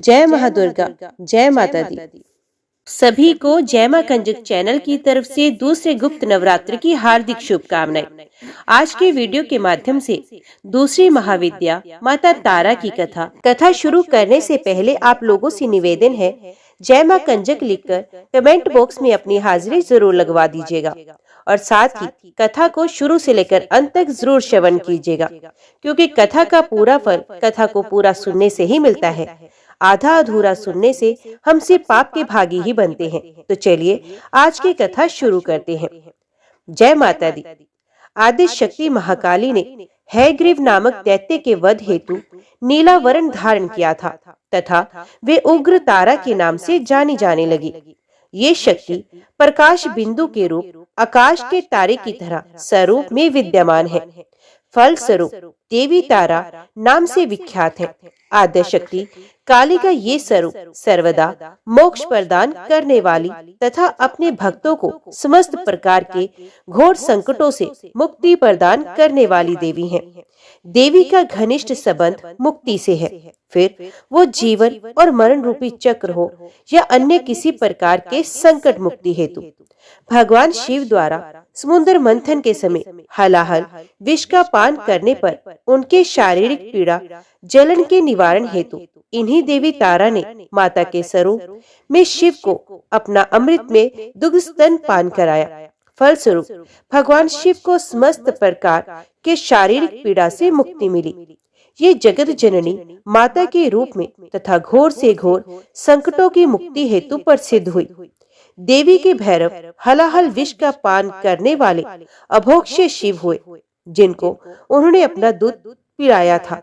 जय महादुर्गा, जय माता दी। सभी को जय मां कंजक चैनल की तरफ से दूसरे गुप्त नवरात्र की हार्दिक शुभकामनाएं। आज के वीडियो के माध्यम से दूसरी महाविद्या माता तारा की कथा शुरू करने से पहले आप लोगों से निवेदन है, जय मां कंजक लिखकर कमेंट बॉक्स में अपनी हाजिरी जरूर लगवा दीजिएगा और साथ ही कथा को शुरू से लेकर अंत तक जरूर श्रवण कीजिएगा, क्योंकि कथा का पूरा फल कथा को पूरा सुनने से ही मिलता है। आधा अधूरा सुनने से हम सिर्फ पाप के भागी ही बनते हैं। तो चलिए आज की कथा शुरू करते हैं। जय माता दी। आदि शक्ति महाकाली ने हैग्रीव नामक दैत्य के वध हेतु नीला वर्ण धारण किया था तथा वे उग्र तारा के नाम से जानी जाने लगी। ये शक्ति प्रकाश बिंदु के रूप आकाश के तारे की तरह स्वरूप में विद्यमान है। फलस्वरूप देवी तारा नाम से विख्यात है। आद्य शक्ति काली का ये स्वरूप सर्वदा मोक्ष प्रदान करने वाली तथा अपने भक्तों को समस्त प्रकार के घोर संकटों से मुक्ति प्रदान करने वाली देवी है। देवी का घनिष्ठ संबंध मुक्ति से है, फिर वो जीवन और मरण रूपी चक्र हो या अन्य किसी प्रकार के संकट मुक्ति हेतु भगवान शिव द्वारा समुद्र मंथन के समय हलाहल विष का पान करने पर उनके शारीरिक पीड़ा जलन के निवारण हेतु इन्हीं देवी तारा ने माता के स्वरूप में शिव को अपना अमृत में दुग्ध स्तन पान कराया। फलस्वरूप भगवान शिव को समस्त प्रकार के शारीरिक पीड़ा से मुक्ति मिली। ये जगत जननी माता के रूप में तथा घोर से घोर संकटों की मुक्ति हेतु प्रसिद्ध हुई। देवी के भैरव हलाहल विष का पान करने वाले अभोक्ष्य शिव हुए, जिनको उन्होंने अपना दूध पिलाया था।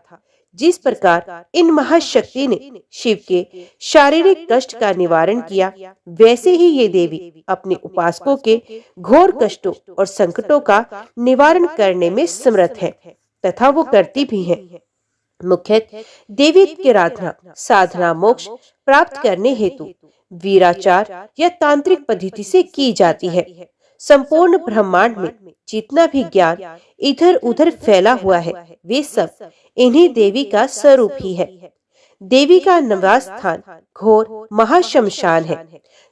जिस प्रकार इन महाशक्ति ने शिव के शारीरिक कष्ट का निवारण किया, वैसे ही ये देवी अपने उपासकों के घोर कष्टों और संकटों का निवारण करने में समर्थ है तथा वो करती भी है। मुख्यतः देवी की आराधना साधना मोक्ष प्राप्त करने हेतु वीराचार या तांत्रिक पद्धति से की जाती है। संपूर्ण ब्रह्मांड में जितना भी ज्ञान इधर उधर फैला हुआ है, वे सब इन्हीं देवी का स्वरूप ही है। देवी का निवास स्थान घोर महाशमशान है,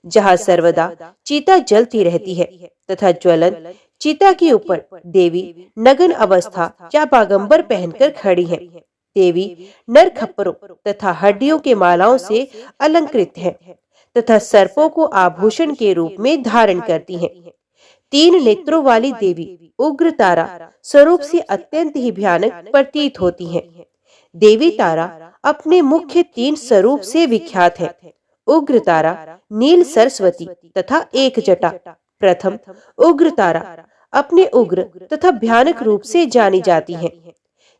जहाँ सर्वदा चिता जलती रहती है तथा ज्वलन चिता के ऊपर देवी नग्न अवस्था या बागंबर पहनकर खड़ी है। देवी नर खप्परों तथा हड्डियों के मालाओं से अलंकृत है तथा सर्पों को आभूषण के रूप में धारण करती है। 3 नेत्रों वाली देवी उग्र तारा स्वरूप से अत्यंत ही भयानक प्रतीत होती है। देवी तारा अपने मुख्य 3 स्वरूप से विख्यात है। उग्र तारा, नील सरस्वती तथा एक जटा। प्रथम उग्र तारा अपने उग्र तथा भयानक रूप से जानी जाती है।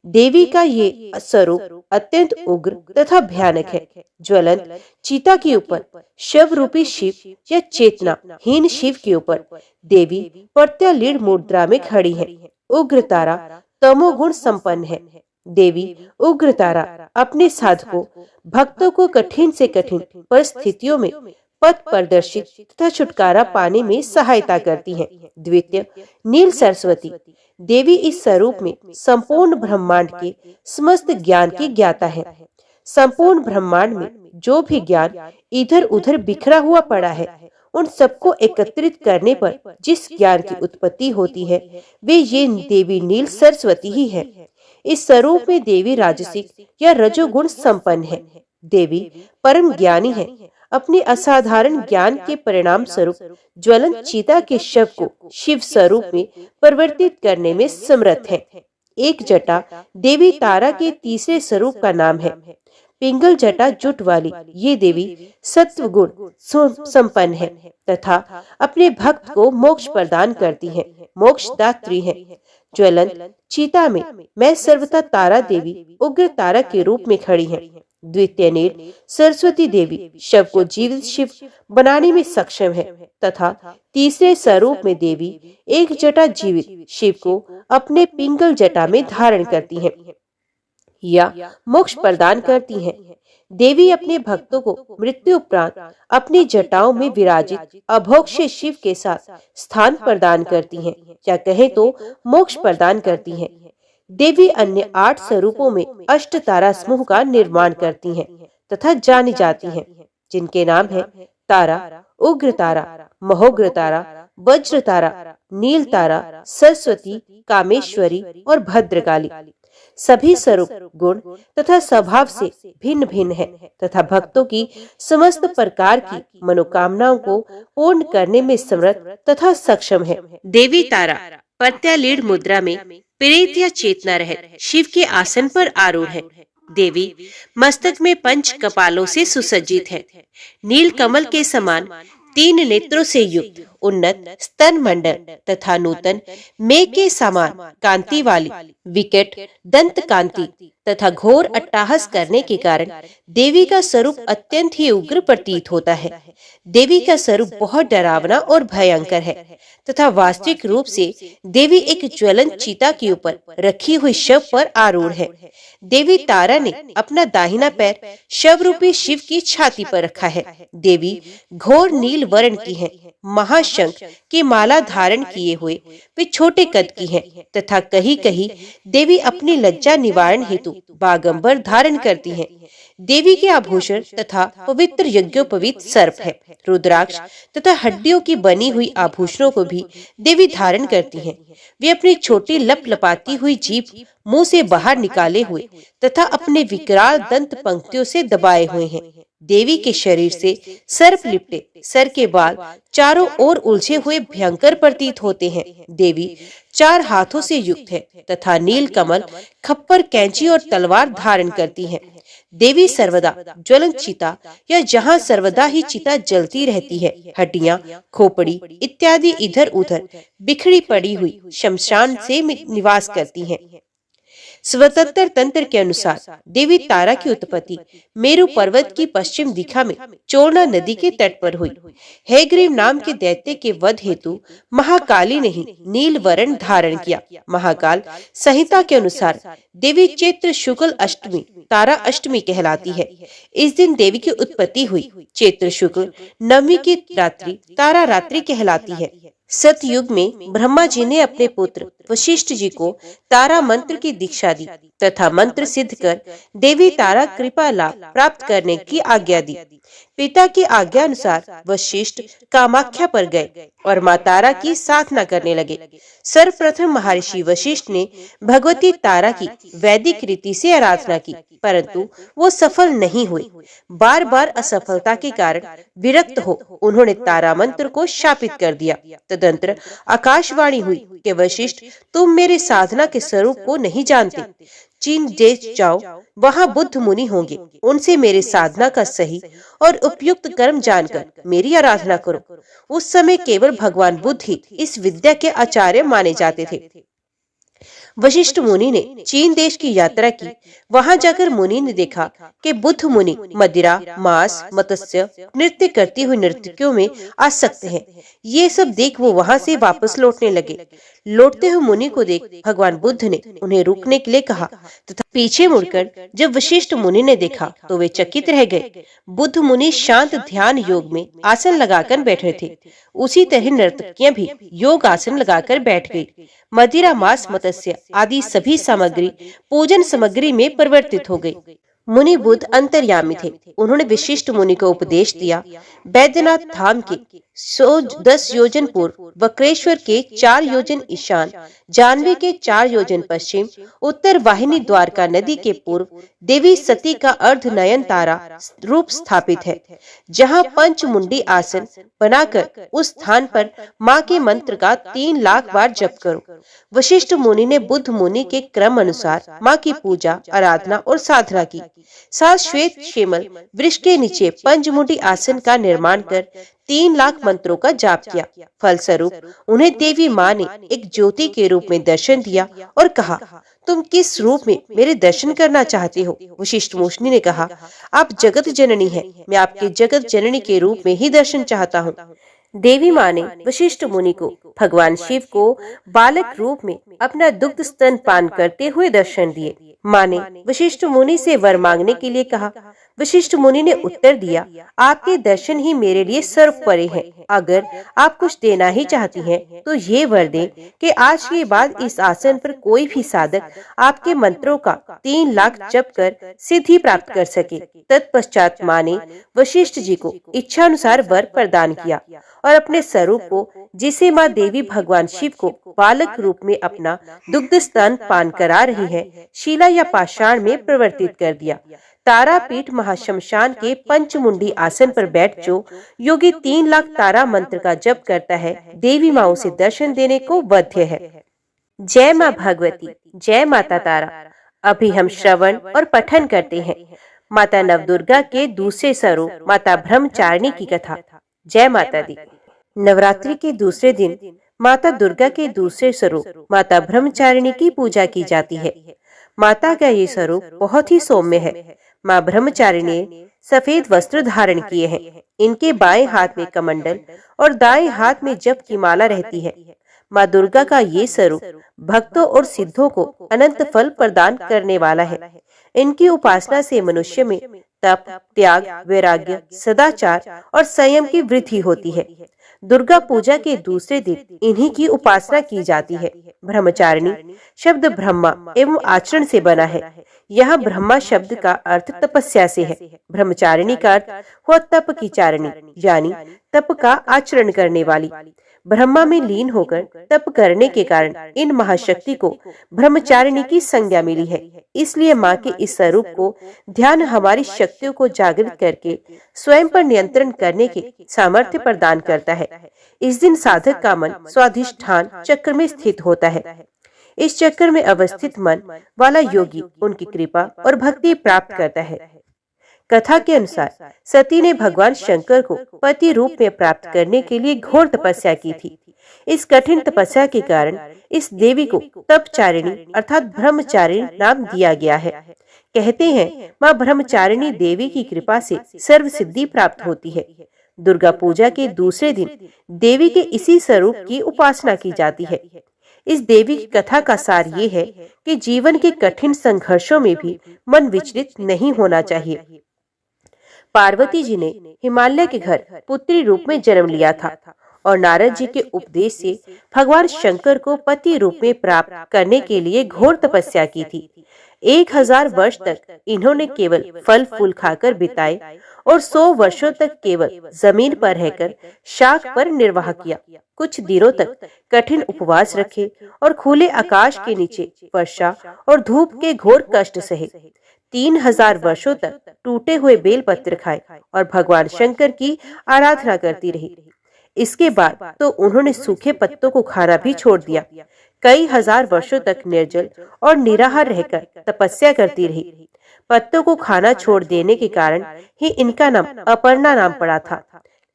देवी का ये स्वरूप अत्यंत उग्र तथा भयानक है। ज्वलन चिता के ऊपर शव रूपी शिव या चेतना हीन शिव के ऊपर देवी प्रत्यालीन मुद्रा में खड़ी है। उग्र तारा तमोगुण संपन्न है। देवी उग्र तारा अपने साधकों भक्तों को कठिन से कठिन परिस्थितियों में पथ प्रदर्शित तथा छुटकारा पाने में सहायता करती है। द्वितीय नील सरस्वती देवी इस स्वरूप में संपूर्ण ब्रह्मांड के समस्त ज्ञान की ज्ञाता है। संपूर्ण ब्रह्मांड में जो भी ज्ञान इधर उधर बिखरा हुआ पड़ा है, उन सबको एकत्रित करने पर जिस ज्ञान की उत्पत्ति होती है, वे ये देवी नील सरस्वती ही है। इस स्वरूप में देवी राजसिक या रजोगुण संपन्न है। देवी परम ज्ञानी है। अपने असाधारण ज्ञान के परिणाम स्वरूप ज्वलन चीता के शव को शिव स्वरूप में परिवर्तित करने में समर्थ है। एक जटा देवी तारा के तीसरे स्वरूप का नाम है। पिंगल जटा जुट वाली ये देवी सत्व गुण संपन्न है तथा अपने भक्त को मोक्ष प्रदान करती है, मोक्षदात्री है। ज्वलन चीता में मैं सर्वथा तारा देवी उग्र तारा के रूप में खड़ी है। द्वितीय नील सरस्वती देवी शव को जीवित शिव बनाने में सक्षम है तथा तीसरे स्वरूप में देवी एक जटा जीवित शिव को अपने पिंगल जटा में धारण करती है या मोक्ष प्रदान करती है। देवी अपने भक्तों को मृत्यु उपरांत अपनी जटाओं में विराजित अभोक्ष्य शिव के साथ स्थान प्रदान करती हैं, या कहे तो मोक्ष प्रदान करती हैं। देवी अन्य 8 स्वरूपों में अष्ट तारा समूह का निर्माण करती हैं तथा जानी जाती हैं, जिनके नाम है तारा, उग्र तारा, महोग्र तारा, वज्र तारा, नील तारा, सरस्वती, कामेश्वरी और भद्रकाली। सभी स्वरूप, गुण तथा स्वभाव से भिन्न भिन्न है तथा भक्तों की समस्त प्रकार की मनोकामनाओं को पूर्ण करने में समर्थ तथा सक्षम है। देवी तारा प्रत्यालीढ़ मुद्रा में प्रेत या चेतना रहित शिव के आसन पर आरूढ़ है। देवी मस्तक में पंच कपालों से सुसज्जित है। नील कमल के समान 3 नेत्रों से युक्त उन्नत स्तन मंडल तथा नूतन मेघ के समान कांति वाली विकट दंत कांति तथा घोर अट्टहास करने के कारण देवी का स्वरूप अत्यंत ही उग्र प्रतीत होता है। देवी का स्वरूप बहुत डरावना और भयंकर है तथा वास्तविक रूप से देवी एक ज्वलंत चीता के ऊपर रखी हुई शव पर आरूढ़ है। देवी तारा ने अपना दाहिना पैर शव रूपी शिव की छाती पर रखा है। देवी घोर नील वर्ण की है, महाशंख की माला धारण किए हुए वे छोटे कद की हैं तथा कहीं कहीं देवी अपनी लज्जा निवारण हेतु बागंबर धारण करती हैं। देवी के आभूषण तथा पवित्र यज्ञोपवीत सर्प है। रुद्राक्ष तथा हड्डियों की बनी हुई आभूषणों को भी देवी धारण करती हैं। वे अपनी छोटी लपलपाती हुई जीभ मुंह से बाहर निकाले हुए तथा अपने विकराल दंत पंक्तियों से दबाए हुए हैं। देवी के शरीर से सर्प लिपटे सर के बाल चारों ओर उलझे हुए भयंकर प्रतीत होते हैं। देवी 4 हाथों से युक्त है तथा नील कमल, खप्पर, कैंची और तलवार धारण करती है। देवी सर्वदा ज्वलंत चिता या जहाँ सर्वदा ही चिता जलती रहती है, हड्डियां, खोपड़ी इत्यादि इधर उधर बिखरी पड़ी हुई शमशान से निवास करती हैं। स्वतंत्र तंत्र के अनुसार देवी तारा की उत्पत्ति मेरु पर्वत की पश्चिम दिशा में चोरना नदी के तट पर हुई। हैग्रीव नाम के दैत्य के वध हेतु महाकाली ने ही नील वर्ण धारण किया। महाकाल संहिता के अनुसार देवी चैत्र शुक्ल अष्टमी तारा अष्टमी कहलाती है। इस दिन देवी की उत्पत्ति हुई। चैत्र शुक्ल नवमी की रात्रि तारा रात्रि कहलाती है। सतयुग में ब्रह्मा जी ने अपने पुत्र वशिष्ठ जी को तारा मंत्र की दीक्षा दी तथा मंत्र सिद्ध कर देवी तारा कृपा लाभ प्राप्त करने की आज्ञा दी। पिता की आज्ञा अनुसार वशिष्ठ कामाख्या पर गए और माँ तारा की साधना करने लगे। सर्वप्रथम महर्षि वशिष्ठ ने भगवती तारा की वैदिक रीति से आराधना की, परंतु वो सफल नहीं हुए। बार बार असफलता के कारण विरक्त हो उन्होंने तारा मंत्र को शापित कर दिया। तदंतर आकाशवाणी हुई कि वशिष्ठ, तुम मेरे साधना के स्वरूप को नहीं जानते। चीन देश जाओ, वहाँ बुद्ध मुनि होंगे, उनसे मेरे साधना का सही और उपयुक्त कर्म जानकर मेरी आराधना करो। उस समय केवल भगवान बुद्ध ही इस विद्या के आचार्य माने जाते थे। वशिष्ठ मुनि ने चीन देश की यात्रा की। वहां जाकर मुनि ने देखा कि बुद्ध मुनि मदिरा, मांस, मत्स्य, नृत्य करती हुई नर्तकियों में आसक्त हैं। ये सब देख वो वहां से वापस लौटने लगे। लौटते हुए मुनि को देख भगवान बुद्ध ने उन्हें रुकने के लिए कहा तथा पीछे मुड़कर जब वशिष्ठ मुनि ने देखा तो वे चकित रह गए। बुद्ध मुनि शांत ध्यान योग में आसन लगाकर बैठे थे। उसी तरह नर्तकियां भी योग आसन लगाकर बैठ गई। मदिरा, मांस, मत्स्य आदि सभी सामग्री पूजन सामग्री में परिवर्तित हो गई। मुनि बुद्ध अंतर्यामी थे। उन्होंने विशिष्ट मुनि को उपदेश दिया। बैद्यनाथ धाम के 110 योजन पूर्व, वक्रेश्वर के 4 योजन ईशान, जानवी के 4 योजन पश्चिम, उत्तर वाहिनी द्वारका नदी के पूर्व देवी सती का अर्ध नयन तारा रूप स्थापित है। जहाँ पंचमुंडी आसन बनाकर उस स्थान पर माँ के मंत्र का 3 लाख बार जप करो। वशिष्ठ मुनि ने बुद्ध मुनि के क्रम अनुसार माँ की पूजा, आराधना और साधना की। साथ श्वेत शेमल वृक्ष के नीचे पंचमुंडी आसन का निर्माण कर 3 लाख मंत्रों का जाप किया। फलस्वरूप उन्हें देवी माँ ने एक ज्योति के रूप में दर्शन दिया और कहा, तुम किस रूप में मेरे दर्शन करना चाहते हो? वशिष्ठ मुनि ने कहा, आप जगत जननी हैं, मैं आपके जगत जननी के रूप में ही दर्शन चाहता हूँ। देवी माँ ने वशिष्ठ मुनि को भगवान शिव को बालक रूप में अपना दुग्ध स्तन पान करते हुए दर्शन दिए। माँ ने वशिष्ठ मुनि से वर मांगने के लिए कहा। वशिष्ठ मुनि ने उत्तर दिया, आपके दर्शन ही मेरे लिए सर्वोपरि हैं। अगर आप कुछ देना ही चाहती हैं, तो ये वर दें कि आज के बाद इस आसन पर कोई भी साधक आपके मंत्रों का 3 लाख जप कर सिद्धि प्राप्त कर सके। तत्पश्चात माँ ने वशिष्ठ जी को इच्छा अनुसार वर प्रदान किया और अपने स्वरूप को, जिसे माँ देवी भगवान शिव को बालक रूप में अपना दुग्ध स्तन पान करा रही है, शिला या पाषाण में परिवर्तित कर दिया। तारापीठ महाशमशान के पंचमुंडी आसन पर बैठ जो योगी 3 लाख तारा मंत्र का जप करता है, देवी माँ उसे दर्शन देने को बाध्य है। जय माँ भगवती, जय माता तारा। अभी हम श्रवण और पठन करते हैं माता नवदुर्गा के दूसरे स्वरूप माता ब्रह्मचारिणी की कथा। जय माता दी। नवरात्रि के दूसरे दिन माता दुर्गा के दूसरे स्वरूप माता ब्रह्मचारिणी की पूजा की जाती है। माता का ये स्वरूप बहुत ही सौम्य है। माँ ब्रह्मचारिणी ने सफेद वस्त्र धारण किए हैं। इनके बाएं हाथ में कमंडल और दाएं हाथ में जप की माला रहती है। माँ दुर्गा का ये स्वरूप भक्तों और सिद्धों को अनंत फल प्रदान करने वाला है। इनकी उपासना से मनुष्य में तप, त्याग, वैराग्य, सदाचार और संयम की वृद्धि होती है। दुर्गा पूजा के दूसरे दिन इन्हीं की उपासना की जाती है। ब्रह्मचारिणी शब्द ब्रह्मा एवं आचरण से बना है। यह ब्रह्मा शब्द का अर्थ तपस्या से है। ब्रह्मचारिणी का अर्थ हुआ तप की चारिणी, यानी तप का आचरण करने वाली। ब्रह्मा में लीन होकर तप करने के कारण इन महाशक्ति को ब्रह्मचारिणी की संज्ञा मिली है। इसलिए माँ के इस स्वरूप को ध्यान हमारी शक्तियों को जागृत करके स्वयं पर नियंत्रण करने के सामर्थ्य प्रदान करता है। इस दिन साधक का मन स्वाधिष्ठान चक्र में स्थित होता है। इस चक्र में अवस्थित मन वाला योगी उनकी कृपा और भक्ति प्राप्त करता है। कथा के अनुसार सती ने भगवान शंकर को पति रूप में प्राप्त करने के लिए घोर तपस्या की थी। इस कठिन तपस्या के कारण इस देवी को तपचारिणी अर्थात ब्रह्मचारिणी नाम दिया गया है। कहते हैं माँ ब्रह्मचारिणी देवी की कृपा से सर्व सिद्धि प्राप्त होती है। दुर्गा पूजा के दूसरे दिन देवी के इसी स्वरूप की उपासना की जाती है। इस देवी की कथा का सार ये है कि जीवन के कठिन संघर्षों में भी मन विचलित नहीं होना चाहिए। पार्वती जी ने हिमालय के घर पुत्री रूप में जन्म लिया था और नारद जी के उपदेश से भगवान शंकर को पति रूप में प्राप्त करने के लिए घोर तपस्या की थी। 1000 वर्ष तक इन्होंने केवल फल फूल खाकर बिताए और 100 वर्षों तक केवल जमीन पर रहकर शाक पर निर्वाह किया। कुछ दिनों तक कठिन उपवास रखे और खुले आकाश के नीचे वर्षा और धूप के घोर कष्ट सहे। 3000 वर्षों तक टूटे हुए बेलपत्र खाए और भगवान शंकर की आराधना करती रही। इसके बाद तो उन्होंने सूखे पत्तों को खाना भी छोड़ दिया। कई हजार वर्षों तक निर्जल और निराहार रहकर तपस्या करती रही। पत्तों को खाना छोड़ देने के कारण ही इनका नाम अपर्णा नाम पड़ा था।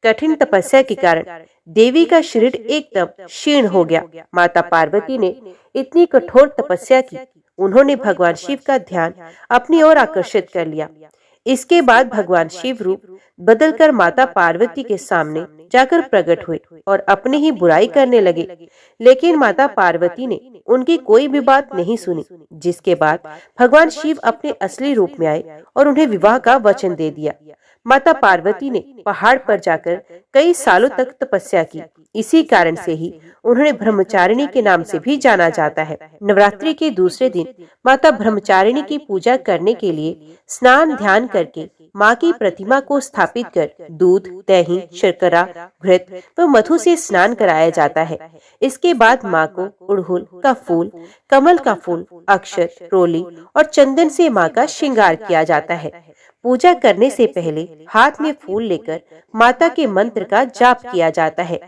कठिन तपस्या के कारण देवी का शरीर एकदम क्षीण हो गया। माता पार्वती ने इतनी कठोर तपस्या की, उन्होंने भगवान शिव का ध्यान अपनी ओर आकर्षित कर लिया। इसके बाद भगवान शिव रूप बदलकर माता पार्वती के सामने जाकर प्रकट हुए और अपनी ही बुराई करने लगे। लेकिन माता पार्वती ने उनकी कोई भी बात नहीं सुनी, जिसके बाद भगवान शिव अपने असली रूप में आए और उन्हें विवाह का वचन दे दिया। माता पार्वती ने पहाड़ पर जाकर कई सालों तक तपस्या की। इसी कारण से ही उन्हें ब्रह्मचारिणी के नाम से भी जाना जाता है। नवरात्रि के दूसरे दिन माता ब्रह्मचारिणी की पूजा करने के लिए स्नान ध्यान करके माँ की प्रतिमा को स्थापित कर दूध, दही, शर्करा, घृत व मधु से स्नान कराया जाता है। इसके बाद माँ को उड़हुल का फूल, कमल का फूल, अक्षत, रोली और चंदन से माँ का श्रृंगार किया जाता है। पूजा करने से पहले हाथ में फूल लेकर माता के मंत्र का जाप किया जाता है।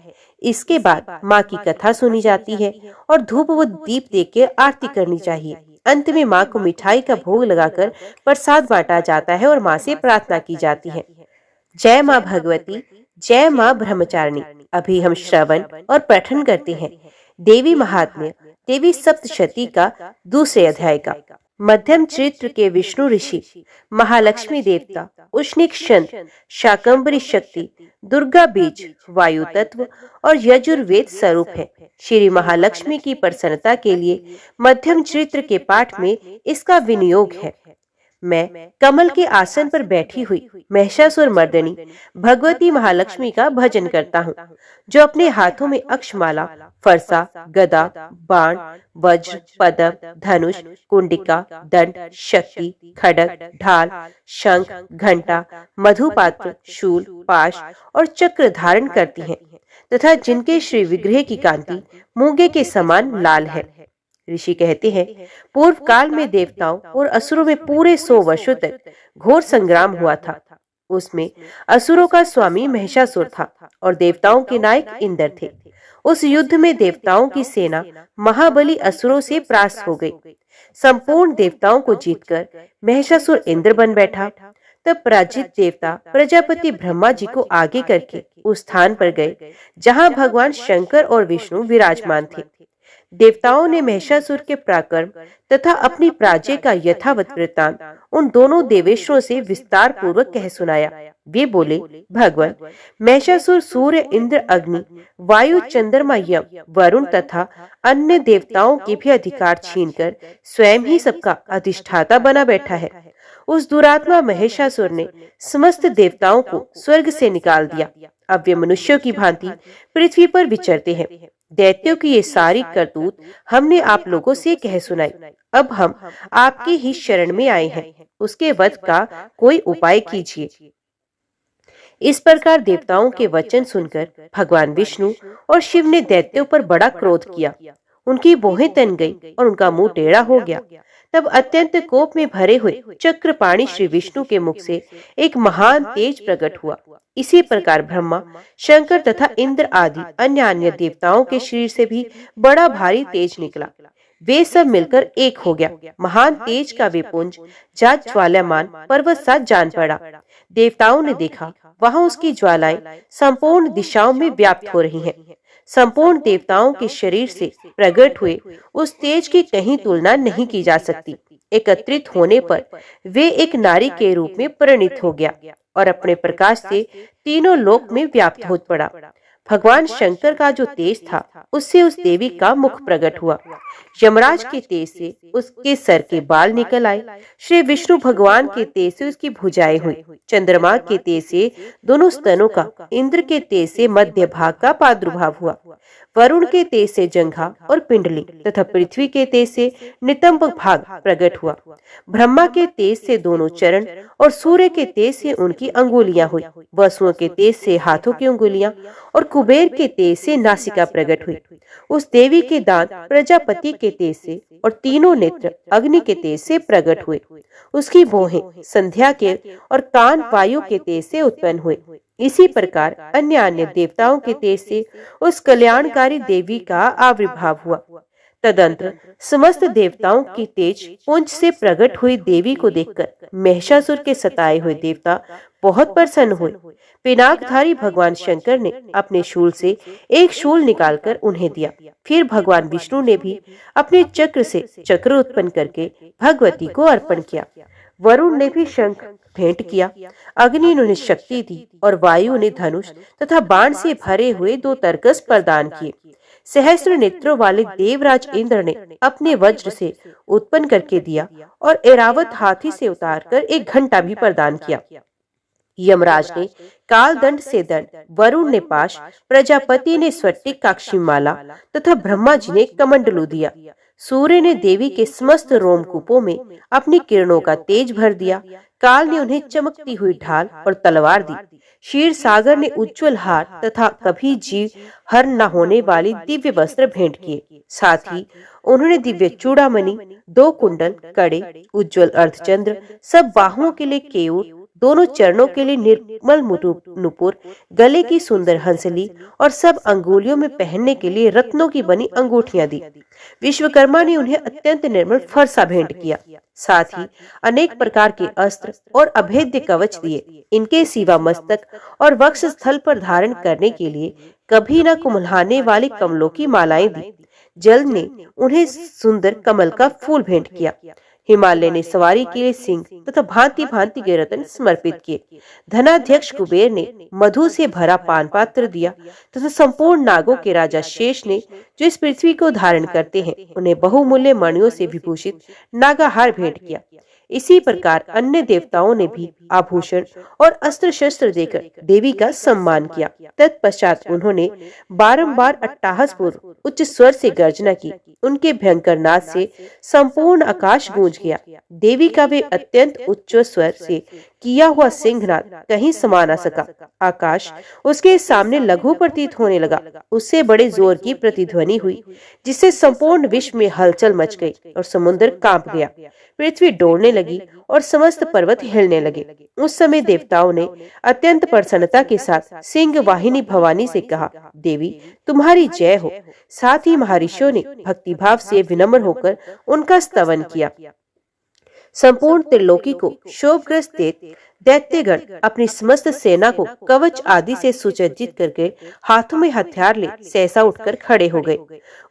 इसके बाद माँ की कथा सुनी जाती है और धूप व दीप देकर आरती करनी चाहिए। अंत में माँ को मिठाई का भोग लगाकर प्रसाद बांटा जाता है और माँ से प्रार्थना की जाती है। जय माँ भगवती, जय माँ ब्रह्मचारिणी। अभी हम श्रवण और पठन करते हैं देवी महात्म्य, देवी सप्तशती का दूसरे अध्याय का। मध्यम चरित्र के विष्णु ऋषि, महालक्ष्मी देवता, उष्णिक छंद, शाकंभरी शक्ति, दुर्गा बीज, वायु तत्व और यजुर्वेद स्वरूप है। श्री महालक्ष्मी की प्रसन्नता के लिए मध्यम चरित्र के पाठ में इसका विनियोग है। मैं कमल के आसन पर बैठी हुई महिषासुर मर्दनी भगवती महालक्ष्मी का भजन करता हूँ, जो अपने हाथों में अक्षमाला, फरसा, गदा, बाण, वज्र, पदम, धनुष, कुंडिका, दंड, शक्ति, खड्ग, ढाल, शंख, घंटा, मधुपात्र, शूल, पाश और चक्र धारण करती हैं तथा जिनके श्री विग्रह की कांति मूंगे के समान लाल है। ऋषि कहते हैं, पूर्व काल में देवताओं और असुरों में पूरे 100 वर्षों तक घोर संग्राम हुआ था। उसमें असुरों का स्वामी महिषासुर था और देवताओं के नायक इंद्र थे। उस युद्ध में देवताओं की सेना महाबली असुरों से परास्त हो गई। संपूर्ण देवताओं को जीतकर महिषासुर इंद्र बन बैठा। तब पराजित देवता प्रजापति ब्रह्मा जी को आगे करके उस स्थान पर गए जहां भगवान शंकर और विष्णु विराजमान थे। देवताओं ने महिषासुर के पराक्रम तथा अपनी पराजय का यथावत वृत्तांत उन दोनों देवेश्वरों से विस्तार पूर्वक कह सुनाया। वे बोले, भगवान, महिषासुर सूर्य, इंद्र, अग्नि, वायु, चंद्रमा, यम, वरुण तथा अन्य देवताओं के भी अधिकार छीनकर स्वयं ही सबका अधिष्ठाता बना बैठा है। उस दुरात्मा महिषासुर ने समस्त देवताओं को स्वर्ग से निकाल दिया। अब वे मनुष्यों की भांति पृथ्वी पर विचरते हैं। दैत्यों की ये सारी करतूत हमने आप लोगों से कह सुनाई। अब हम आपके ही शरण में आए हैं, उसके वध का कोई उपाय कीजिए। इस प्रकार देवताओं के वचन सुनकर भगवान विष्णु और शिव ने दैत्यों पर बड़ा क्रोध किया। उनकी भौहें तन गई और उनका मुंह टेढ़ा हो गया। तब अत्यंत कोप में भरे हुए चक्रपाणी श्री विष्णु के मुख से एक महान तेज प्रकट हुआ। इसी प्रकार ब्रह्मा, शंकर तथा इंद्र आदि अन्य देवताओं के शरीर से भी बड़ा भारी तेज निकला। वे सब मिलकर एक हो गया। महान तेज का वे पुंज जात ज्वालामान पर्वत सा जान पड़ा। देवताओं ने देखा, वहां उसकी ज्वालाएं संपूर्ण दिशाओं में व्याप्त हो रही हैं। संपूर्ण देवताओं के शरीर से प्रकट हुए उस तेज की कहीं तुलना नहीं की जा सकती। एकत्रित होने पर वे एक नारी के रूप में परिणित हो गया और अपने प्रकाश से तीनों लोक में व्याप्त हो पड़ा। भगवान शंकर का जो तेज था, उससे उस देवी का मुख प्रकट हुआ। यमराज के तेज से उसके सर के बाल निकल आए। श्री विष्णु भगवान के तेज से उसकी भुजाएं हुई। चंद्रमा के तेज से दोनों स्तनों का, इंद्र के तेज से मध्य भाग का प्रादुर्भाव हुआ। वरुण के तेज से जंघा और पिंडली तथा पृथ्वी के तेज से नितंब भाग प्रकट हुआ। ब्रह्मा के तेज से दोनों चरण और सूर्य के तेज से उनकी अंगुलियां हुई। वसुओं के तेज से हाथों की अंगुलियां और कुबेर के तेज से नासिका प्रकट हुई। उस देवी के दांत प्रजापति के तेज से और तीनों नेत्र अग्नि के तेज से प्रकट हुए। उसकी भौहें संध्या के और कान वायु के तेज से उत्पन्न हुए। इसी प्रकार अन्य देवताओं के तेज से उस कल्याणकारी देवी का आविर्भाव हुआ। तदंतर समस्त देवताओं की तेज पुंज से प्रकट हुई देवी को देखकर महिषासुर के सताए हुए देवता बहुत प्रसन्न हुए। पिनाकधारी भगवान शंकर ने अपने शूल से एक शूल निकालकर उन्हें दिया। फिर भगवान विष्णु ने भी अपने चक्र से चक्र उत्पन्न करके भगवती को अर्पण किया। वरुण ने भी शंख भेंट किया। अग्नि ने शक्ति दी और वायु ने धनुष तथा बाण से भरे हुए 2 तरकस प्रदान किए। सहस्त्र नेत्रों वाले देवराज इंद्र ने अपने वज्र से उत्पन्न करके दिया और ऐरावत हाथी से उतारकर एक घंटा भी प्रदान किया। यमराज ने काल दंड से दंड, वरुण ने पाश, प्रजापति ने स्वस्तिकाक्षी माला तथा ब्रह्मा जी ने कमंडलू दिया। सूर्य ने देवी के समस्त रोमकूपों में अपनी किरणों का तेज भर दिया। काल ने उन्हें चमकती हुई ढाल और तलवार दी। क्षीर सागर ने उज्ज्वल हार तथा कभी जीव हर न होने वाली दिव्य वस्त्र भेंट किए। साथ ही उन्होंने दिव्य चूड़ामणि, 2 कुंडल, कड़े, उज्ज्वल अर्धचंद्र, सब बाहुओं के लिए केयूर, दोनों चरणों के लिए निर्मल नुपुर, गले की सुंदर हंसली और सब अंगुलियों में पहनने के लिए रत्नों की बनी अंगूठियां दी। विश्वकर्मा ने उन्हें अत्यंत निर्मल फरसा भेंट किया। साथ ही अनेक प्रकार के अस्त्र और अभेद्य कवच दिए। इनके सिवा मस्तक और वक्ष स्थल पर धारण करने के लिए कभी न कुम्हलाने वाली कमलों की मालाएं दी। जल ने उन्हें सुंदर कमल का फूल भेंट किया। हिमालय ने सवारी के लिए सिंह तथा भांति भांति के रत्न समर्पित किए। धनाध्यक्ष कुबेर ने मधु से भरा पान पात्र दिया तथा संपूर्ण नागों के राजा शेष ने, जो इस पृथ्वी को धारण करते हैं, उन्हें बहुमूल्य मणियों से विभूषित नागाहार भेंट किया। इसी प्रकार अन्य देवताओं ने भी आभूषण और अस्त्र शस्त्र देकर देवी का सम्मान किया। तत्पश्चात उन्होंने बारंबार अट्टहास पूर्व उच्च स्वर से गर्जना की। उनके भयंकर नाद से संपूर्ण आकाश गूंज गया। देवी का वे अत्यंत उच्च स्वर से किया हुआ सिंहनाद कहीं समा न सका। आकाश उसके सामने लघु प्रतीत होने लगा। उससे बड़े जोर की प्रतिध्वनि हुई, जिससे संपूर्ण विश्व में हलचल मच गई और समुद्र कांप गया। पृथ्वी डोलने लगी और समस्त पर्वत हिलने लगे। उस समय देवताओं ने अत्यंत प्रसन्नता के साथ सिंह वाहिनी भवानी से कहा, देवी तुम्हारी जय हो। साथ ही महर्षियों ने भक्तिभाव से विनम्र होकर उनका स्तवन किया। संपूर्ण त्रिलोकी को शोभग्रस्त दैत्यगण अपनी समस्त सेना को कवच आदि से सुसज्जित करके हाथों में हथियार ले सहसा उठकर खड़े हो गए।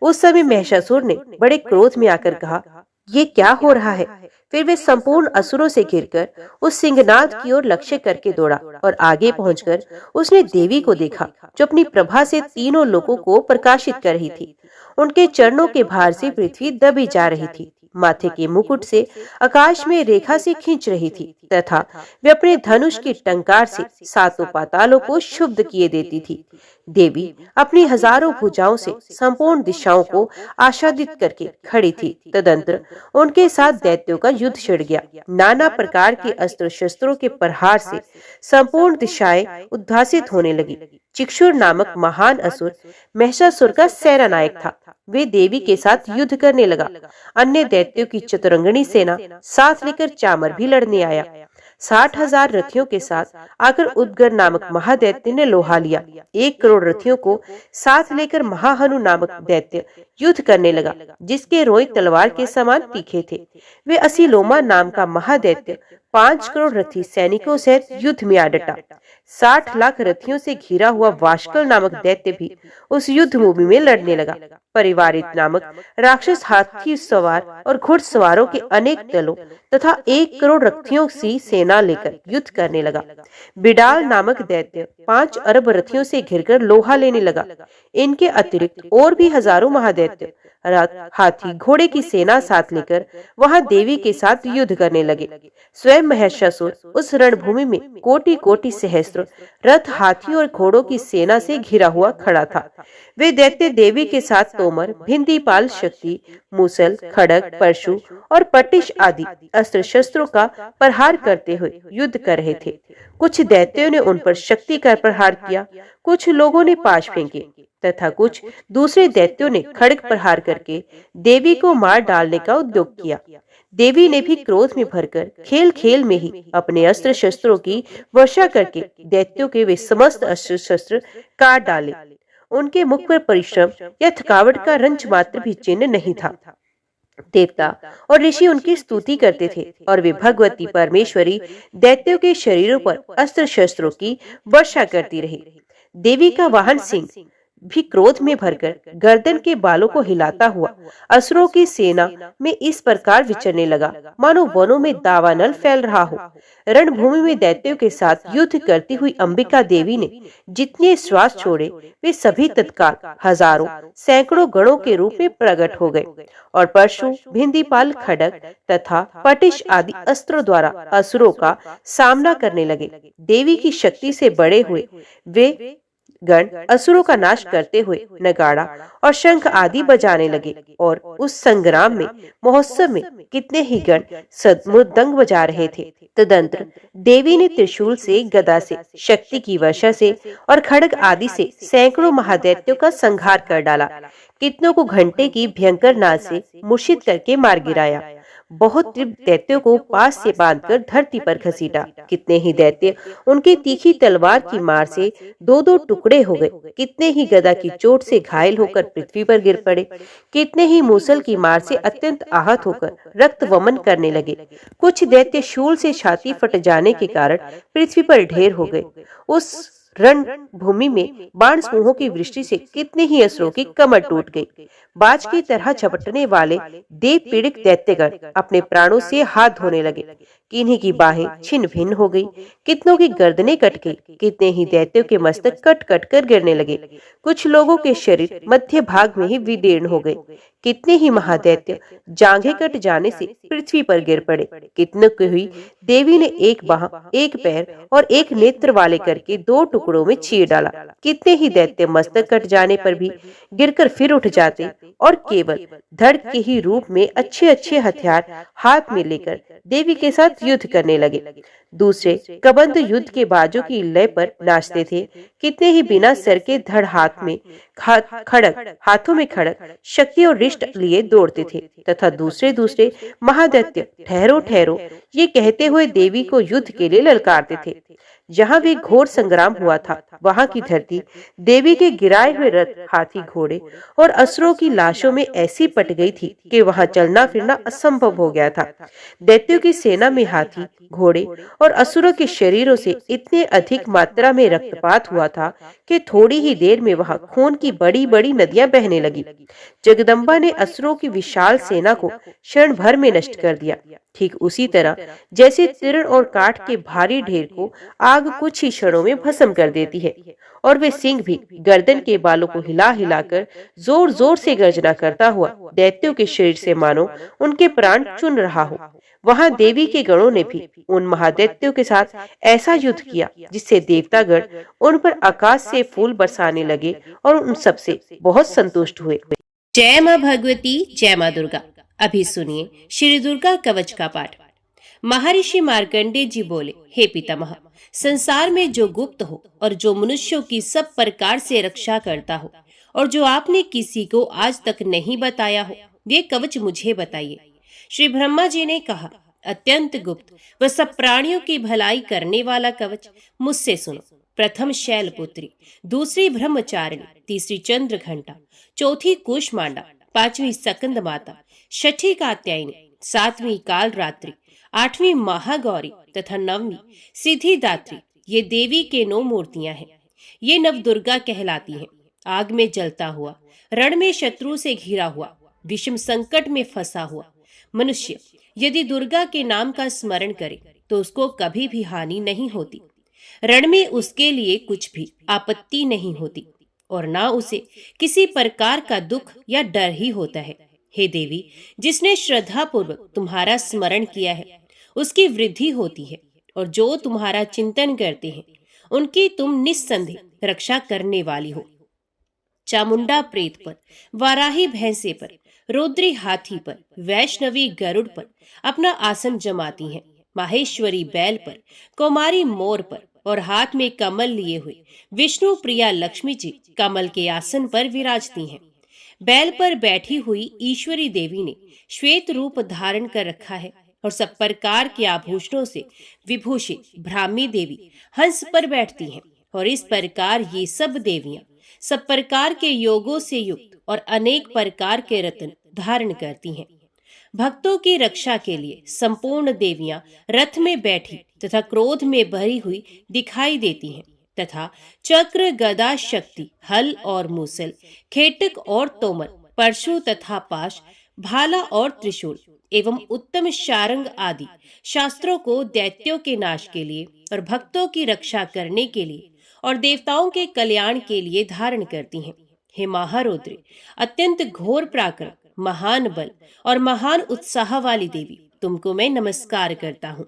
उस समय महिषासुर ने बड़े क्रोध में आकर कहा, ये क्या हो रहा है? फिर वे संपूर्ण असुरों से घिरकर उस सिंहनाद की ओर लक्ष्य करके दौड़ा और आगे पहुंचकर उसने देवी को देखा, जो अपनी प्रभा से तीनों लोगों को प्रकाशित कर रही थी। उनके चरणों के भार से पृथ्वी दबी जा रही थी। माथे के मुकुट से आकाश में रेखा से खींच रही थी तथा वे अपने धनुष की टंकार से सातों पातालों को क्षुब्ध किए देती थी। देवी अपनी हजारों भुजाओं से संपूर्ण दिशाओं को आच्छादित करके खड़ी थी। तदंतर उनके साथ दैत्यों का युद्ध छिड़ गया। नाना प्रकार के अस्त्र शस्त्रों के प्रहार से संपूर्ण दिशाएं उद्भासित होने लगी। चिक्षुर नामक महान असुर महिषासुर का सेनानायक था। वे देवी के साथ युद्ध करने लगा। अन्य दैत्यों की चतुरंगनी सेना साथ लेकर चामर भी लड़ने आया। 60,000 रथियों के साथ आकर उदगर नामक महादैत्य ने लोहा लिया। 1 करोड़ रथियों को साथ लेकर महाहनु नामक दैत्य युद्ध करने लगा, जिसके रोए तलवार के समान तीखे थे। वे असीलोमा नाम का महादैत्य 5 करोड़ रथी सैनिकों सहित युद्ध में आ डटा। 60 लाख रथियों से घिरा हुआ वाशकल नामक दैत्य भी उस युद्ध भूमि में लड़ने लगा। परिवारित नामक राक्षस हाथी सवार और घुड़सवारों के अनेक दलों तथा 1 करोड़ रथियों की सेना लेकर युद्ध करने लगा। बिडाल नामक दैत्य 5 अरब रथियों से घिरकर लोहा लेने लगा। इनके अतिरिक्त और भी हजारों महादैत्य रथ, हाथी, घोड़े की सेना साथ लेकर वहां देवी के साथ युद्ध करने लगे। स्वयं महिषासुर उस रणभूमि में कोटि कोटि सहस्त्र रथ, हाथी और घोड़ों की सेना से घिरा हुआ खड़ा था। वे दैत्य देवी के साथ तोमर, भिंदीपाल, शक्ति, मूसल, खड़ग, परशु और पटिश आदि अस्त्र शस्त्रों का प्रहार करते हुए युद्ध कर रहे थे। कुछ दैत्यों ने उन पर शक्ति का प्रहार किया, कुछ लोगों ने पाश फेंके तथा कुछ दूसरे दैत्यों ने खड़ग प्रहार करके देवी को मार डालने का उद्योग किया। देवी ने भी क्रोध में भरकर खेल खेल में ही अपने अस्त्र शस्त्रों की वर्षा करके दैत्यों के वे समस्त अस्त्र शस्त्र काट डाले। उनके मुख पर परिश्रम या थकावट का रंच मात्र भी चिन्ह नहीं था। देवता और ऋषि उनकी स्तुति करते थे और वे भगवती परमेश्वरी दैत्यों के शरीरों पर अस्त्र शस्त्रों की वर्षा करती रही। देवी का वाहन सिंह भी क्रोध में भरकर गर्दन के बालों को हिलाता हुआ असुरों की सेना में इस प्रकार विचरने लगा, मानो वनों में दावानल फैल रहा हो। रणभूमि में दैत्यों के साथ युद्ध करती हुई अंबिका देवी ने जितने श्वास छोड़े, वे सभी तत्काल हजारों सैकड़ों गणों के रूप में प्रकट हो गए और परशु, भिंदीपाल, खड़ग तथा पटिश आदि अस्त्रों द्वारा असुरों का सामना करने लगे। देवी की शक्ति से बड़े हुए वे गण असुरों का नाश करते हुए नगाड़ा और शंख आदि बजाने लगे और उस संग्राम में महोत्सव में कितने ही गण सदमुदंग बजा रहे थे। तदंतर देवी ने त्रिशूल से, गदा से, शक्ति की वर्षा से और खड़ग आदि से सैकड़ों महादैत्यों का संहार कर डाला। कितनों को घंटे की भयंकर नाद से मूर्छित करके मार गिराया। बहुत दैत्यों को पास से बांधकर धरती पर घसीटा। कितने ही दैत्य उनकी तीखी तलवार की मार से 2-2 टुकड़े हो गए। कितने ही गदा की चोट से घायल होकर पृथ्वी पर गिर पड़े। कितने ही मूसल की मार से अत्यंत आहत होकर रक्त वमन करने लगे। कुछ दैत्य शूल से छाती फट जाने के कारण पृथ्वी पर ढेर हो गए। उस रण भूमि में बाण समूहों की वृष्टि से कितने ही असुरों की कमर टूट गई। बाज की तरह झपटने वाले देव पीड़ित दैत्यगण अपने प्राणों से हाथ धोने लगे। किन्हीं की बाहें छिन्न भिन्न हो गई, कितनों की गर्दनें कट गई। कितने ही दैत्यों के मस्तक कट कट कर गिरने लगे। कुछ लोगों के शरीर मध्य भाग में ही विदीर्ण हो गए। कितने ही महादैत्य जांघें कट जाने से पृथ्वी पर गिर पड़े। कितनों की हुई देवी ने एक बाह, एक पैर और एक नेत्र वाले करके दो टुकड़ों में चीर डाला। कितने ही दैत्य मस्तक कट जाने पर भी गिरकर फिर उठ जाते और केवल धड़ के ही रूप में अच्छे अच्छे हथियार हाथ में लेकर देवी के साथ युद्ध करने लगे। दूसरे कबंध युद्ध के बाजों की लय पर नाचते थे। कितने ही बिना सर के धड़ हाथों में खड़ग शक्ति और रिष्ट लिए दौड़ते थे तथा दूसरे दूसरे महादैत्य ठहरो ठहरो ये कहते हुए देवी को युद्ध के लिए ललकारते थे। जहाँ भी घोर संग्राम हुआ था वहाँ की धरती देवी के गिराए हुए रथ, हाथी, घोड़े और असुरों की लाशों में ऐसी पट गई थी कि वहाँ चलना फिरना असंभव हो गया था। दैत्यों की सेना में हाथी, घोड़े और असुरों के शरीरों से इतने अधिक मात्रा में रक्तपात हुआ था कि थोड़ी ही देर में वहाँ खून की बड़ी बड़ी नदियां बहने लगी। जगदम्बा ने असुरों की विशाल सेना को क्षण भर में नष्ट कर दिया। ठीक उसी तरह जैसे तिरण और काठ के भारी ढेर को आग कुछ ही क्षणों में भस्म कर देती है और वे सिंह भी गर्दन के बालों को हिला हिलाकर जोर जोर से गर्जना करता हुआ दैत्यों के शरीर से मानो उनके प्राण चुन रहा हो, वहां देवी के गणों ने भी उन महादैत्यों के साथ ऐसा युद्ध किया जिससे देवतागण उन पर आकाश से फूल बरसाने लगे और उन सबसे बहुत संतुष्ट हुए। जय मां भगवती, जय मां दुर्गा। अभी सुनिए श्री दुर्गा कवच का पाठ। महर्षि मार्कंडेय जी बोले, हे पितामह, संसार में जो गुप्त हो और जो मनुष्यों की सब प्रकार से रक्षा करता हो और जो आपने किसी को आज तक नहीं बताया हो, ये कवच मुझे बताइए। श्री ब्रह्मा जी ने कहा, अत्यंत गुप्त व सब प्राणियों की भलाई करने वाला कवच मुझसे सुनो। प्रथम शैलपुत्री, दूसरी ब्रह्मचारिणी, तीसरी चंद्र घंटा, चौथी कुष्मांडा, पांचवी सकंद माता, छठी कात्यायनी, सातवीं काल रात्रि, आठवीं महागौरी तथा नववीं सिद्धिदात्री, ये देवी के 9 मूर्तियां हैं। ये नव दुर्गा कहलाती हैं। आग में जलता हुआ, रण में शत्रु से घिरा हुआ, विषम संकट में फंसा हुआ मनुष्य यदि दुर्गा के नाम का स्मरण करे तो उसको कभी भी हानि नहीं होती। रण में उसके लिए कुछ भी आपत्ति नहीं होती और ना उसे किसी प्रकार का दुख या डर ही होता है। हे देवी, जिसने श्रद्धा पूर्वक तुम्हारा स्मरण किया है उसकी वृद्धि होती है और जो तुम्हारा चिंतन करते हैं उनकी तुम निस्संदेह रक्षा करने वाली हो। चामुंडा प्रेत पर, वाराही भैंसे पर, रुद्री हाथी पर, वैष्णवी गरुड़ पर अपना आसन जमाती हैं। माहेश्वरी बैल पर, कुमारी मोर पर और हाथ में कमल लिए हुए विष्णु प्रिया लक्ष्मी जी कमल के आसन पर विराजती हैं। बैल पर बैठी हुई ईश्वरी देवी ने श्वेत रूप धारण कर रखा है और सब प्रकार के आभूषणों से विभूषित ब्राह्मी देवी हंस पर बैठती हैं। और इस प्रकार ये सब देवियां सब प्रकार के योगों से युक्त और अनेक प्रकार के रत्न धारण करती हैं। भक्तों की रक्षा के लिए संपूर्ण देवियां रथ में बैठी तथा क्रोध में भरी हुई दिखाई देती हैं तथा चक्र, गदा, शक्ति, हल और मूसल, खेटक और तोमर, परशु तथा पाश, भाला और त्रिशूल एवं उत्तम शारंग आदि शास्त्रों को दैत्यों के नाश के लिए और भक्तों की रक्षा करने के लिए और देवताओं के कल्याण के लिए धारण करती हैं। हे महारौद्री, अत्यंत घोर पराक्रम, महान बल और महान उत्साह वाली देवी, तुमको मैं नमस्कार करता हूँ।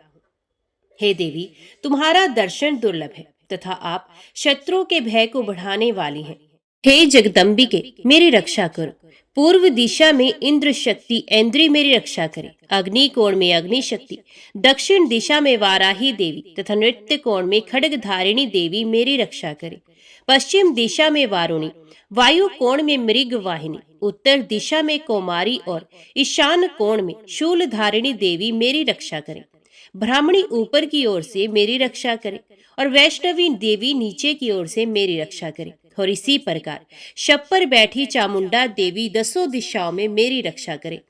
हे देवी, तुम्हारा दर्शन दुर्लभ है तथा आप शत्रुओं के भय को बढ़ाने वाली हैं। हे जगदम्बिके, मेरी रक्षा करो। पूर्व दिशा में इंद्र शक्ति ऐन्द्री मेरी रक्षा करे। अग्नि कोण में अग्नि शक्ति, दक्षिण दिशा में वाराही देवी तथा नृत्य कोण में खड्गधारिणी देवी मेरी रक्षा करे। पश्चिम दिशा में वारुणी, वायु कोण में मृग वाहिनी, उत्तर दिशा में कौमारी और ईशान कोण में शूलधारिणी देवी मेरी रक्षा करे। ब्राह्मणी ऊपर की ओर से मेरी रक्षा करे और वैष्णवी देवी नीचे की ओर से मेरी रक्षा करे। और इसी प्रकार शब पर बैठी चामुंडा देवी 10 दिशाओं में मेरी रक्षा करे।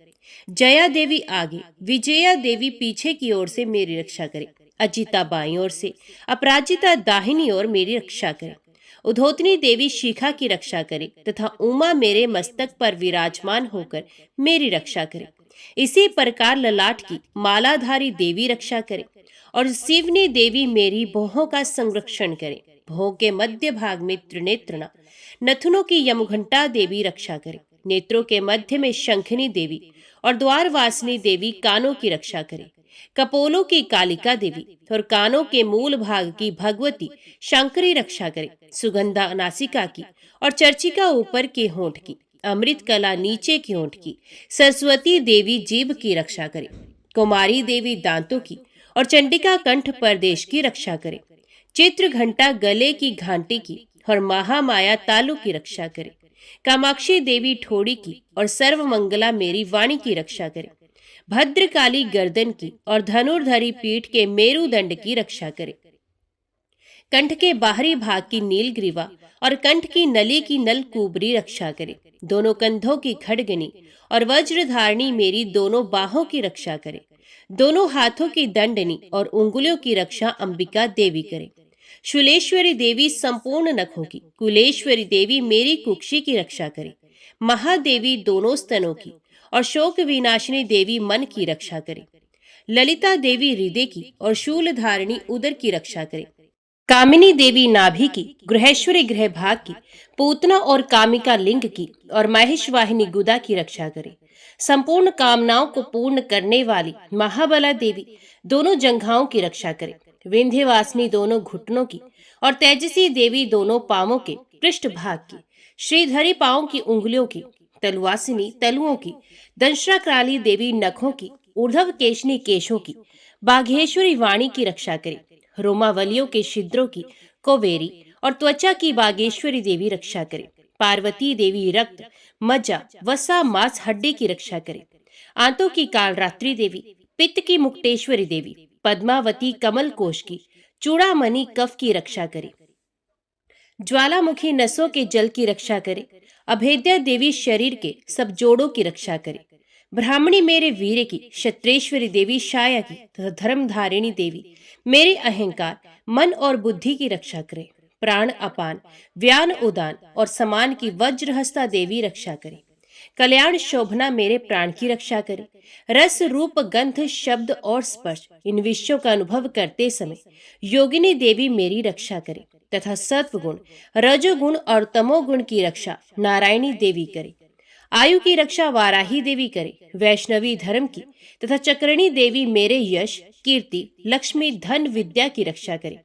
जया देवी आगे, विजया देवी पीछे की ओर से मेरी रक्षा करे। अजिता बाईं ओर से, अपराजिता दाहिनी ओर मेरी रक्षा करे। उधोतनी देवी शिखा की रक्षा करे तथा उमा मेरे मस्तक पर विराजमान होकर मेरी रक्षा करे। इसी प्रकार ललाट की मालाधारी देवी रक्षा करे और शिवनी देवी मेरी भौहों का संरक्षण करे। भौं के मध्य भाग में त्रिनेत्रणा, नथुनों की यमघंटा देवी रक्षा करे नेत्रों के मध्य में शंखनी देवी और द्वारवासिनी देवी कानों की रक्षा करे। कपोलों की कालिका देवी और कानों के मूल भाग की भगवती शंकरी रक्षा करे। सुगंधा नासिका की और चर्चिका ऊपर के होंठ की, अमृत कला नीचे के होंठ की, सरस्वती देवी जीभ की रक्षा करे। कुमारी देवी दांतों की और चंडिका कंठ प्रदेश की रक्षा करे। चित्र घंटा गले की घंटी की और महामाया तालु की रक्षा करे। कामाक्षी देवी ठोड़ी की और सर्वमंगला मेरी वाणी की रक्षा करे। भद्रकाली गर्दन की और धनुर्धरी पीठ के मेरुदंड की रक्षा करे। कंठ के बाहरी भाग की नीलग्रीवा और कंठ की नली की नलकूबरी रक्षा करे। दोनों कंधों की खड़गनी और वज्रधारणी मेरी दोनों बाहों की रक्षा करे। दोनों हाथों की दंडनी और उंगलियों की रक्षा अंबिका देवी करे। शूलेश्वरी देवी संपूर्ण नखों की, कुलेश्वरी देवी मेरी कुक्षी की रक्षा करे। महादेवी दोनों स्तनों की और शोक विनाशिनी देवी मन की रक्षा करे। ललिता देवी हृदय की और शूलधारिणी उदर की रक्षा करे। कामिनी देवी नाभि की, गृहेश्वरी गृह भाग की, पूतना और कामिका लिंग की और महेशवाहिनी गुदा की रक्षा करे। संपूर्ण कामनाओं को पूर्ण करने वाली महाबला देवी दोनों जंघाओं की रक्षा करे। विंध्यवासिनी दोनों घुटनों की और तेजसी देवी दोनों पांवों के पृष्ठ भाग की, श्रीधरी पांवों की उंगलियों की, तलवासिनी तलुओं की, दंश्राक्राली देवी नखों की, ऊर्ध्व केशनी केशों की, बाघेश्वरी वाणी की रक्षा करे। रोमावलियों के छिद्रों की, कोवेरी और त्वचा की बागेश्वरी देवी रक्षा करे। पार्वती देवी रक्त, मज्जा, वसा, मांस, हड्डी की रक्षा करे। आंतों की कालरात्रि देवी, पित्त की मुक्तेश्वरी देवी, पद्मावती कमल कोश की, चूड़ामणि कफ की रक्षा करे। ज्वालामुखी नसों के जल की रक्षा करे। अभेद्या देवी शरीर के सब जोड़ों की रक्षा करे। ब्राह्मणी मेरे वीर की, क्षत्रेश्वरी देवी छाया की तथा धर्मधारिणी देवी मेरे अहंकार, मन और बुद्धि की रक्षा करे। प्राण अपान, व्यान उदान और समान की वज्रहस्ता देवी रक्षा करे। कल्याण शोभना मेरे प्राण की रक्षा करे। रस रूप गंध शब्द और स्पर्श इन विषयों का अनुभव करते समय योगिनी देवी मेरी रक्षा करे तथा सत्वगुण, रजोगुण और तमोगुण की रक्षा नारायणी देवी करे। आयु की रक्षा वाराही देवी करे। वैष्णवी धर्म की तथा चक्रणी देवी मेरे यश, कीर्ति, लक्ष्मी, धन, विद्या की रक्षा करे।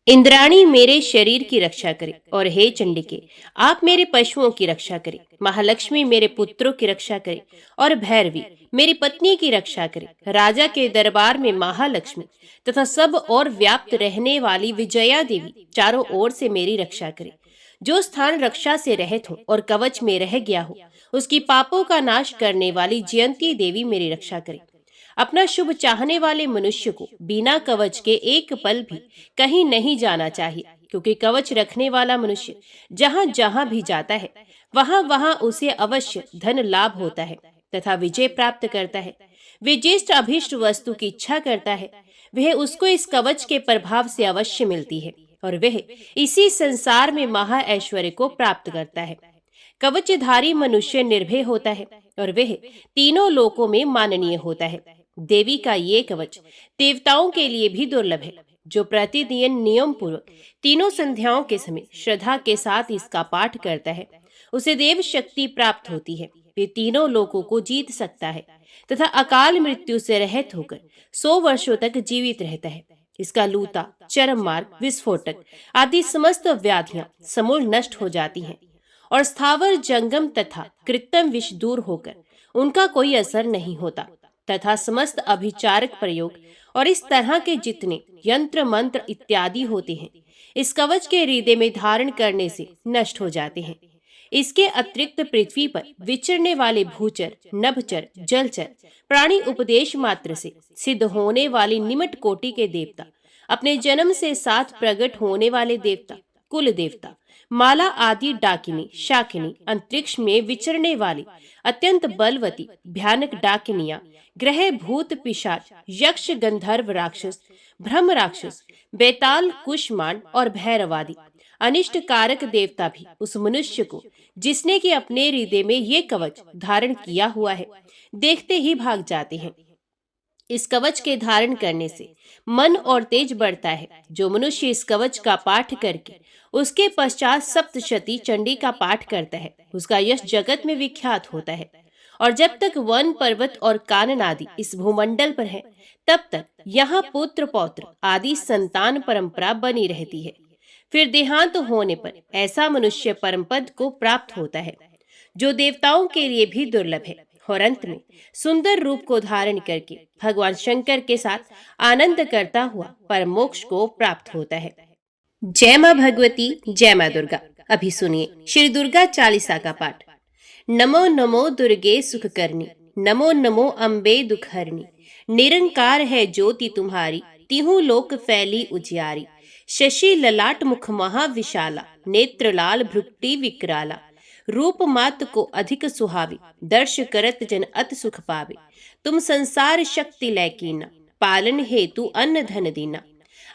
इंद्राणी मेरे शरीर की रक्षा करे। और हे चंडिके, आप मेरे पशुओं की रक्षा करे। महालक्ष्मी मेरे पुत्रों की रक्षा करे और भैरवी मेरी पत्नी की रक्षा करे। राजा के दरबार में महालक्ष्मी तथा सब और व्याप्त रहने वाली विजया देवी चारों ओर से मेरी रक्षा करे। जो स्थान रक्षा से रहित हो और कवच में रह गया हो, उसकी पापों का नाश करने वाली जयंती देवी मेरी रक्षा करे। अपना शुभ चाहने वाले मनुष्य को बिना कवच के एक पल भी कहीं नहीं जाना चाहिए, क्योंकि कवच रखने वाला मनुष्य जहाँ जहाँ भी जाता है वहाँ वहाँ उसे अवश्य धन लाभ होता है तथा विजय प्राप्त करता है। वे जिस अभीष्ट वस्तु की इच्छा करता है वह उसको इस कवच के प्रभाव से अवश्य मिलती है और वह इसी संसार में महा ऐश्वर्य को प्राप्त करता है। कवचधारी मनुष्य निर्भय होता है और वह तीनों लोकों में माननीय होता है। देवी का ये कवच देवताओं के लिए भी दुर्लभ है। जो प्रतिदिन नियम पूर्वक तीनों संध्याओं के समय श्रद्धा के साथ इसका पाठ करता है उसे देव शक्ति प्राप्त होती है। वे तीनों लोकों को जीत सकता है तथा अकाल मृत्यु से रहित होकर 100 वर्षों तक जीवित रहता है। इसका लूता, चरम मार्ग, विस्फोटक आदि समस्त व्याधियां समूल नष्ट हो जाती हैं और स्थावर जंगम तथा कृत्रिम विष दूर होकर उनका कोई असर नहीं होता तथा समस्त अभिचारक प्रयोग और इस तरह के जितने यंत्र मंत्र इत्यादि होते हैं इस कवच के हृदय में धारण करने से नष्ट हो जाते हैं। इसके अतिरिक्त पृथ्वी पर विचरने वाले भूचर, नभचर, जलचर प्राणी उपदेश मात्र से सिद्ध होने वाली निमट कोटि के देवता, अपने जन्म से साथ प्रकट होने वाले देवता, कुल देवता, माला आदि डाकिनी, शाकिनी, अंतरिक्ष में विचरने वाली अत्यंत बलवती भयानक डाकिनियां, ग्रह, भूत, पिशाच, यक्ष, गंधर्व, राक्षस, ब्रह्म राक्षस, बेताल, कुष्मांड और भैरवादी अनिष्ट कारक देवता भी उस मनुष्य को जिसने कि अपने हृदय में ये कवच धारण किया हुआ है देखते ही भाग जाते हैं। इस कवच के धारण करने से मन और तेज बढ़ता है। जो मनुष्य इस कवच का पाठ करके उसके पश्चात सप्तशती चंडी का पाठ करता है, उसका यश जगत में विख्यात होता है। और जब तक वन, पर्वत और कानन आदि इस भूमंडल पर है, तब तक यहाँ पुत्र पौत्र आदि संतान परंपरा बनी रहती है। फिर देहांत होने पर ऐसा मनुष्य परम पद को प्राप्त होता है, जो देवताओं के लिए भी दुर्लभ है। और अंत में सुंदर रूप को धारण करके भगवान शंकर के साथ आनंद करता हुआ परम मोक्ष को प्राप्त होता है। जय मां भगवती, जय मां दुर्गा। अभी सुनिए श्री दुर्गा चालीसा का पाठ। नमो नमो दुर्गे सुख करनी, नमो नमो अम्बे दुखहरनी। निरंकार है ज्योति तुम्हारी, तिहु लोक फैली उजियारी। शशि ललाट मुख महाविशाला, नेत्र लाल भ्रुकुटी विकराला। रूप मात को अधिक सुहावी, दर्श करत जन अति सुख पावे। तुम संसार शक्ति लैकीना, पालन हेतु अन्न धन दीना।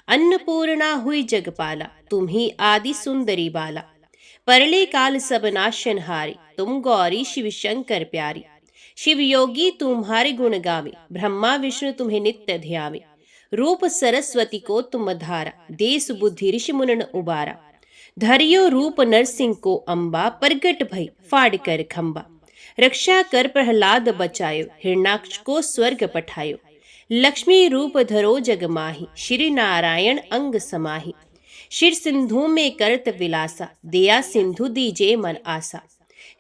अन्नपूर्णा हुई जगपाला, तुम ही आदि सुंदरी बाला। परले काल सब नाशन हारी, तुम गौरी शिव शंकर प्यारी। शिव योगी तुम्हारे गुण गावे, ब्रह्मा विष्णु तुम्हें नित्य ध्यावे। रूप सरस्वती को तुम धारा, देश बुद्धि ऋषि मुनन उबारा। धरियो रूप नरसिंह को अम्बा, प्रगट भई फाड़ कर खंबा। रक्षा कर प्रहलाद बचायो, हिरणाक्ष को स्वर्ग पठायो। लक्ष्मी रूप धरो जग माही, श्री नारायण अंग समाही। शिर सिंधु में करत विलासा, दया सिंधु दीजे मन आसा।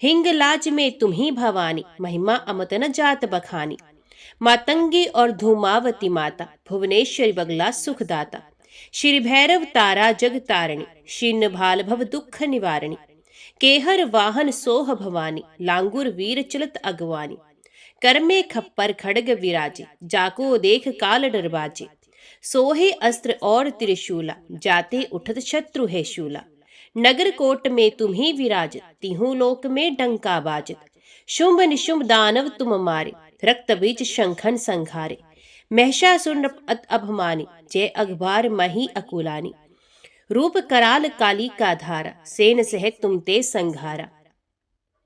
हिंगलाज में तुम्ही भवानी, महिमा अमत न जात बखानी। मातंगी और धूमावती माता, भुवनेश्वरी बगला सुखदाता। श्री भैरव तारा जग तारणी, शीन भाल भव दुख निवारणी। केहर वाहन सोह भवानी, लांगुर वीर चलत अगवानी। कर में खप्पर खड़ग विराजे, जाको देख काल डर बाजे। सोहे अस्त्र और त्रिशूला, जाते उठत शत्रु है शूला। नगर कोट में तुम्ही विराजत, तिहु लोक में डंका बाजत। शुंभ निशुंभ दानव तुम मारे, रक्त बीज शंखन संघारे। महिषासुर अभमानी, जय अघबार मही अकुलानी। रूप कराल काली का धारा, सेन सहित तुम ते संघारा।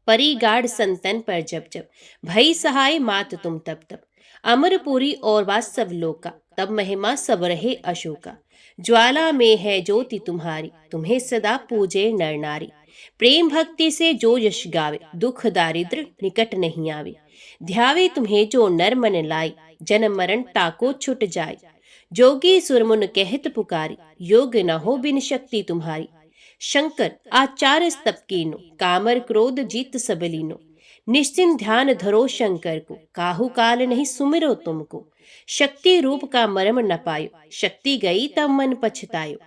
परिगाढ़ संतन पर जब जब, भई सहाय मात तुम तब तब। अमरपुरी और वास्तव लोका, तब महिमा सब रहे अशोका। ज्वाला में है ज्योति तुम्हारी, तुम्हें सदा पूजे नर नारी। प्रेम भक्ति से जो यश गावे, दुख दारिद्र निकट नहीं आवे। ध्यावे तुम्हें जो नर मन लाई, जन्म मरण ताको छुट जाए। जोगी सुरमुन कहत पुकारी, योग न हो बिन शक्ति तुम्हारी। शंकर आचार स्तप कीनो, कामर क्रोध जीत सबलीनो। निश्चिंत ध्यान धरो शंकर को, काहू काल नहीं सुमिरो तुमको। शक्ति रूप का मर्म न पायो, शक्ति गई तब मन पछतायो।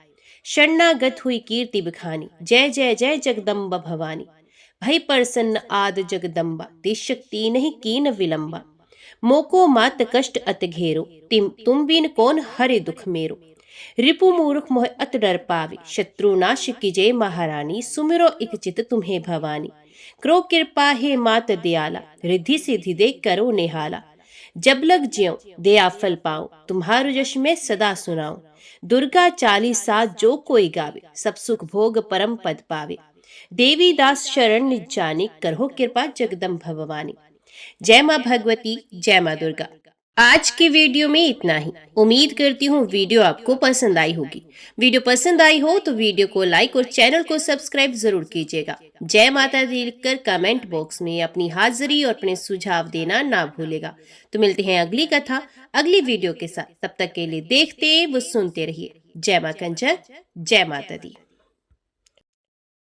शरणागत हुई कीर्ति बखानी, जय जय जय जगदम्बा भवानी। भई प्रसन्न आद जगदम्बा, तिस शक्ति नहीं कीन विलंबा। मोको मात कष्ट अत घेरो, तुम बिन कौन हरे दुख मेरो। रिपु मूर्ख मोह अत डर पावे, शत्रु नाश कीजे महारानी। सुमिरो इक चित तुम्हें भवानी, करो कृपा हे मात दयाला। रिद्धि सिद्धि दे करो निहाला, जब लग ज्यों दया फल पाऊं। तुम्हारो यश में सदा सुनाऊं। दुर्गा चालीसा जो कोई गावे, सब सुख भोग परम पद पावे। देवी दास शरण निज जानी, करहो कृपा जगदम्ब भवानी। जय मां भगवती, जय मां दुर्गा। आज के वीडियो में इतना ही। उम्मीद करती हूँ वीडियो आपको पसंद आई होगी। वीडियो पसंद आई हो तो वीडियो को लाइक और चैनल को सब्सक्राइब जरूर कीजिएगा। जय माता दी लिखकर कमेंट बॉक्स में अपनी हाजिरी और अपने सुझाव देना ना भूलेगा। तो मिलते हैं अगली कथा अगली वीडियो के साथ। तब तक के लिए देखते व सुनते रहिए। जय मां कंचन, जय माता दी।